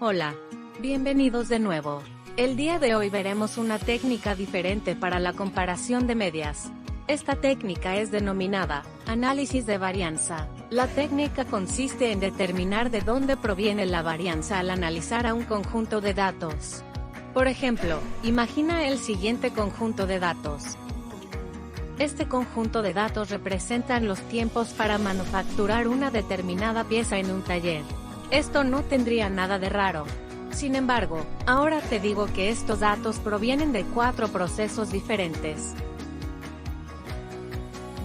Hola. Bienvenidos de nuevo. El día de hoy veremos una técnica diferente para la comparación de medias. Esta técnica es denominada análisis de varianza. La técnica consiste en determinar de dónde proviene la varianza al analizar a un conjunto de datos. Por ejemplo, imagina el siguiente conjunto de datos. Este conjunto de datos representan los tiempos para manufacturar una determinada pieza en un taller. Esto no tendría nada de raro. Sin embargo, ahora te digo que estos datos provienen de 4 procesos diferentes.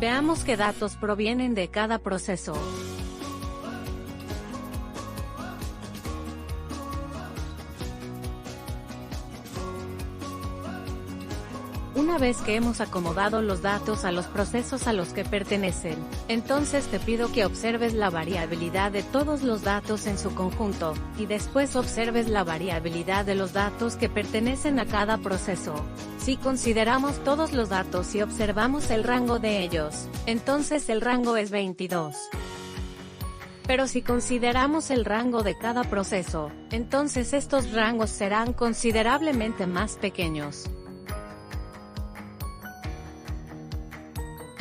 Veamos qué datos provienen de cada proceso. Una vez que hemos acomodado los datos a los procesos a los que pertenecen, entonces te pido que observes la variabilidad de todos los datos en su conjunto, y después observes la variabilidad de los datos que pertenecen a cada proceso. Si consideramos todos los datos y observamos el rango de ellos, entonces el rango es 22. Pero si consideramos el rango de cada proceso, entonces estos rangos serán considerablemente más pequeños.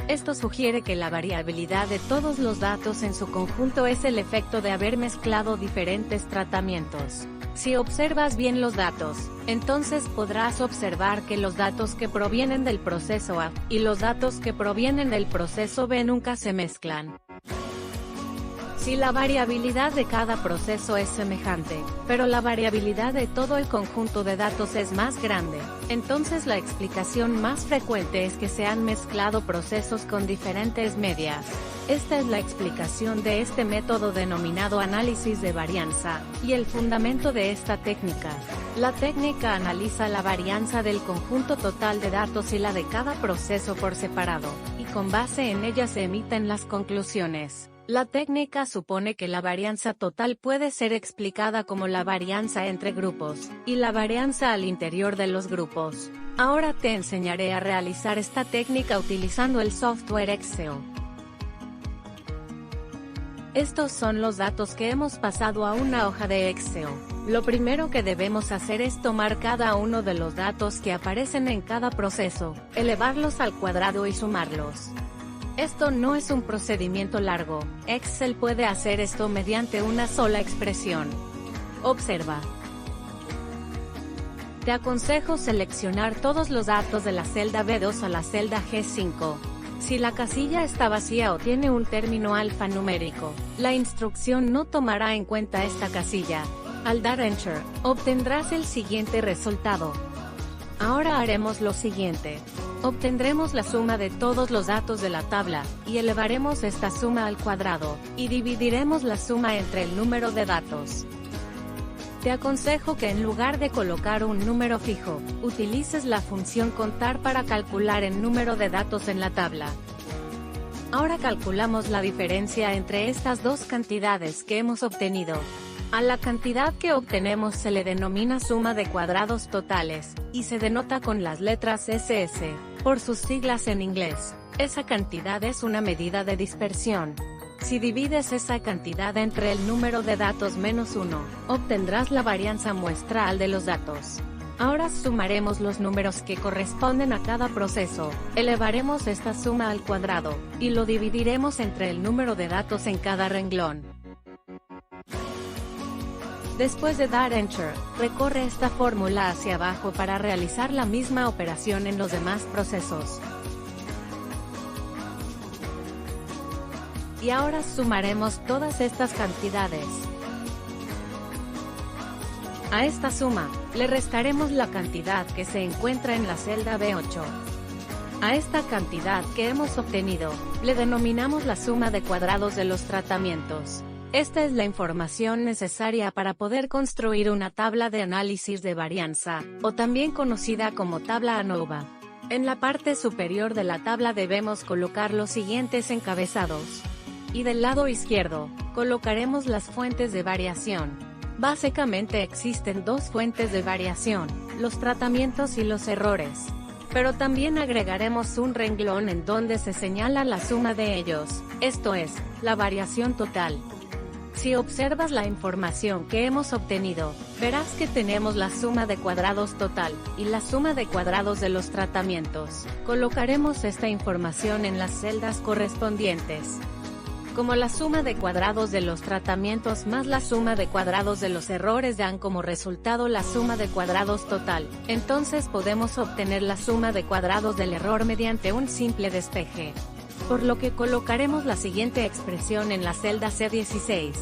Esto sugiere que la variabilidad de todos los datos en su conjunto es el efecto de haber mezclado diferentes tratamientos. Si observas bien los datos, entonces podrás observar que los datos que provienen del proceso A y los datos que provienen del proceso B nunca se mezclan. Si la variabilidad de cada proceso es semejante, pero la variabilidad de todo el conjunto de datos es más grande, entonces la explicación más frecuente es que se han mezclado procesos con diferentes medias. Esta es la explicación de este método denominado análisis de varianza, y el fundamento de esta técnica. La técnica analiza la varianza del conjunto total de datos y la de cada proceso por separado, y con base en ella se emiten las conclusiones. La técnica supone que la varianza total puede ser explicada como la varianza entre grupos, y la varianza al interior de los grupos. Ahora te enseñaré a realizar esta técnica utilizando el software Excel. Estos son los datos que hemos pasado a una hoja de Excel. Lo primero que debemos hacer es tomar cada uno de los datos que aparecen en cada proceso, elevarlos al cuadrado y sumarlos. Esto no es un procedimiento largo, Excel puede hacer esto mediante una sola expresión. Observa. Te aconsejo seleccionar todos los datos de la celda B2 a la celda G5. Si la casilla está vacía o tiene un término alfanumérico, la instrucción no tomará en cuenta esta casilla. Al dar Enter, obtendrás el siguiente resultado. Ahora haremos lo siguiente. Obtendremos la suma de todos los datos de la tabla, y elevaremos esta suma al cuadrado, y dividiremos la suma entre el número de datos. Te aconsejo que en lugar de colocar un número fijo, utilices la función contar para calcular el número de datos en la tabla. Ahora calculamos la diferencia entre estas dos cantidades que hemos obtenido. A la cantidad que obtenemos se le denomina suma de cuadrados totales, y se denota con las letras SS, por sus siglas en inglés. Esa cantidad es una medida de dispersión. Si divides esa cantidad entre el número de datos menos 1, obtendrás la varianza muestral de los datos. Ahora sumaremos los números que corresponden a cada proceso, elevaremos esta suma al cuadrado, y lo dividiremos entre el número de datos en cada renglón. Después de dar Enter, recorre esta fórmula hacia abajo para realizar la misma operación en los demás procesos. Y ahora sumaremos todas estas cantidades. A esta suma, le restaremos la cantidad que se encuentra en la celda B8. A esta cantidad que hemos obtenido, le denominamos la suma de cuadrados de los tratamientos. Esta es la información necesaria para poder construir una tabla de análisis de varianza, o también conocida como tabla ANOVA. En la parte superior de la tabla debemos colocar los siguientes encabezados. Y del lado izquierdo, colocaremos las fuentes de variación. Básicamente existen dos fuentes de variación, los tratamientos y los errores. Pero también agregaremos un renglón en donde se señala la suma de ellos, esto es, la variación total. Si observas la información que hemos obtenido, verás que tenemos la suma de cuadrados total, y la suma de cuadrados de los tratamientos. Colocaremos esta información en las celdas correspondientes. Como la suma de cuadrados de los tratamientos más la suma de cuadrados de los errores dan como resultado la suma de cuadrados total, entonces podemos obtener la suma de cuadrados del error mediante un simple despeje. Por lo que colocaremos la siguiente expresión en la celda C16.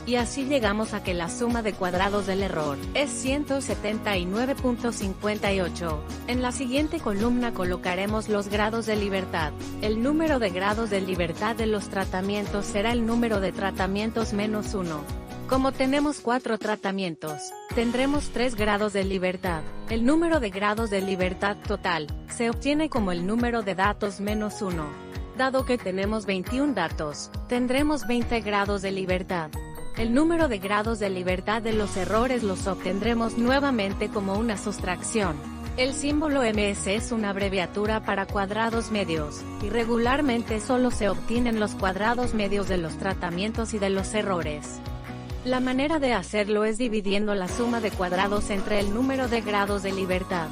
Y así llegamos a que la suma de cuadrados del error es 179.58. En la siguiente columna colocaremos los grados de libertad. El número de grados de libertad de los tratamientos será el número de tratamientos menos 1. Como tenemos 4 tratamientos, tendremos 3 grados de libertad. El número de grados de libertad total se obtiene como el número de datos menos 1. Dado que tenemos 21 datos, tendremos 20 grados de libertad. El número de grados de libertad de los errores los obtendremos nuevamente como una sustracción. El símbolo MS es una abreviatura para cuadrados medios, y regularmente solo se obtienen los cuadrados medios de los tratamientos y de los errores. La manera de hacerlo es dividiendo la suma de cuadrados entre el número de grados de libertad.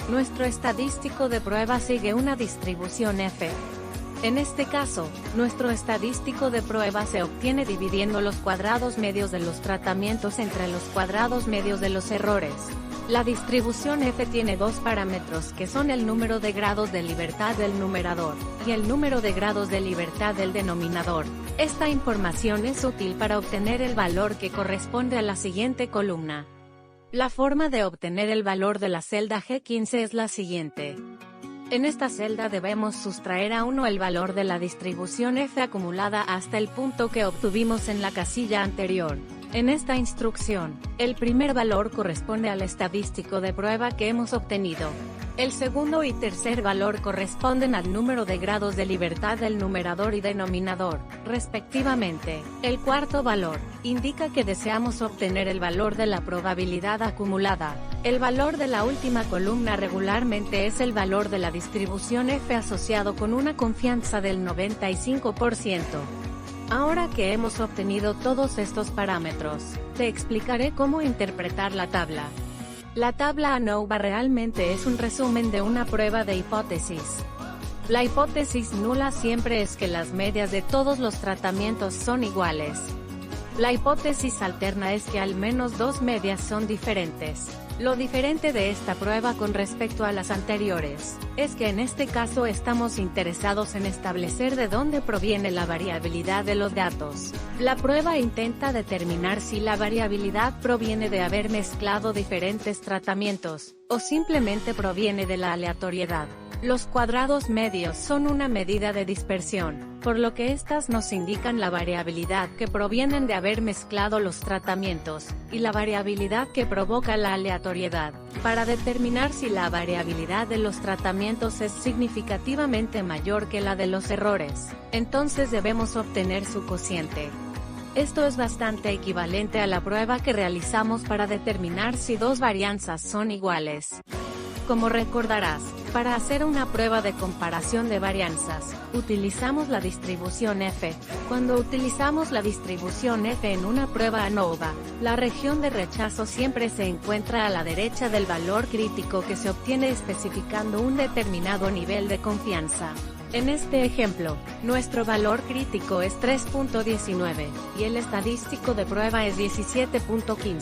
Nuestro estadístico de prueba sigue una distribución F. En este caso, nuestro estadístico de prueba se obtiene dividiendo los cuadrados medios de los tratamientos entre los cuadrados medios de los errores. La distribución F tiene dos parámetros que son el número de grados de libertad del numerador, y el número de grados de libertad del denominador. Esta información es útil para obtener el valor que corresponde a la siguiente columna. La forma de obtener el valor de la celda G15 es la siguiente. En esta celda debemos sustraer a 1 el valor de la distribución F acumulada hasta el punto que obtuvimos en la casilla anterior. En esta instrucción, el primer valor corresponde al estadístico de prueba que hemos obtenido. El segundo y tercer valor corresponden al número de grados de libertad del numerador y denominador, respectivamente. El cuarto valor indica que deseamos obtener el valor de la probabilidad acumulada. El valor de la última columna regularmente es el valor de la distribución F asociado con una confianza del 95%. Ahora que hemos obtenido todos estos parámetros, te explicaré cómo interpretar la tabla. La tabla ANOVA realmente es un resumen de una prueba de hipótesis. La hipótesis nula siempre es que las medias de todos los tratamientos son iguales. La hipótesis alterna es que al menos dos medias son diferentes. Lo diferente de esta prueba con respecto a las anteriores, es que en este caso estamos interesados en establecer de dónde proviene la variabilidad de los datos. La prueba intenta determinar si la variabilidad proviene de haber mezclado diferentes tratamientos, o simplemente proviene de la aleatoriedad. Los cuadrados medios son una medida de dispersión, por lo que estas nos indican la variabilidad que provienen de haber mezclado los tratamientos, y la variabilidad que provoca la aleatoriedad. Para determinar si la variabilidad de los tratamientos es significativamente mayor que la de los errores, entonces debemos obtener su cociente. Esto es bastante equivalente a la prueba que realizamos para determinar si dos varianzas son iguales. Como recordarás, para hacer una prueba de comparación de varianzas, utilizamos la distribución F. Cuando utilizamos la distribución F en una prueba ANOVA, la región de rechazo siempre se encuentra a la derecha del valor crítico que se obtiene especificando un determinado nivel de confianza. En este ejemplo, nuestro valor crítico es 3.19, y el estadístico de prueba es 17.15.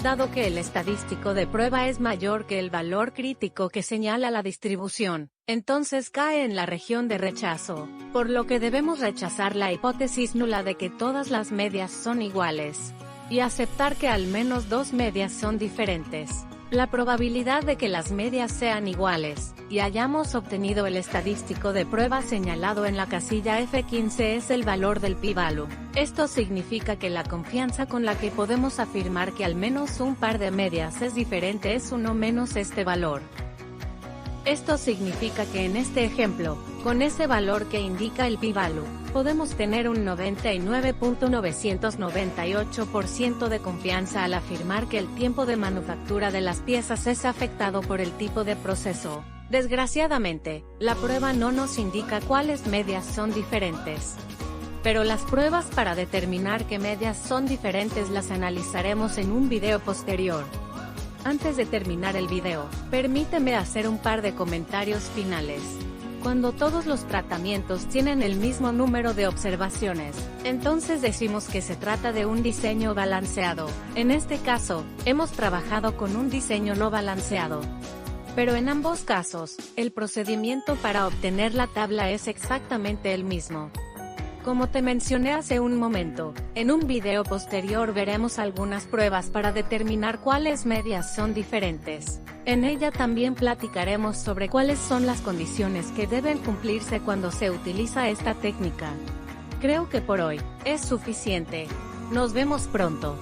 Dado que el estadístico de prueba es mayor que el valor crítico que señala la distribución, entonces cae en la región de rechazo, por lo que debemos rechazar la hipótesis nula de que todas las medias son iguales, y aceptar que al menos dos medias son diferentes. La probabilidad de que las medias sean iguales, y hayamos obtenido el estadístico de prueba señalado en la casilla F15 es el valor del p-value. Esto significa que la confianza con la que podemos afirmar que al menos un par de medias es diferente es 1 menos este valor. Esto significa que en este ejemplo, con ese valor que indica el p-value, podemos tener un 99.998% de confianza al afirmar que el tiempo de manufactura de las piezas es afectado por el tipo de proceso. Desgraciadamente, la prueba no nos indica cuáles medias son diferentes. pero las pruebas para determinar qué medias son diferentes las analizaremos en un video posterior. Antes de terminar el video, permíteme hacer un par de comentarios finales. Cuando todos los tratamientos tienen el mismo número de observaciones, entonces decimos que se trata de un diseño balanceado. En este caso, hemos trabajado con un diseño no balanceado. Pero en ambos casos, el procedimiento para obtener la tabla es exactamente el mismo. Como te mencioné hace un momento, en un video posterior veremos algunas pruebas para determinar cuáles medias son diferentes. En ella también platicaremos sobre cuáles son las condiciones que deben cumplirse cuando se utiliza esta técnica. Creo que por hoy es suficiente. Nos vemos pronto.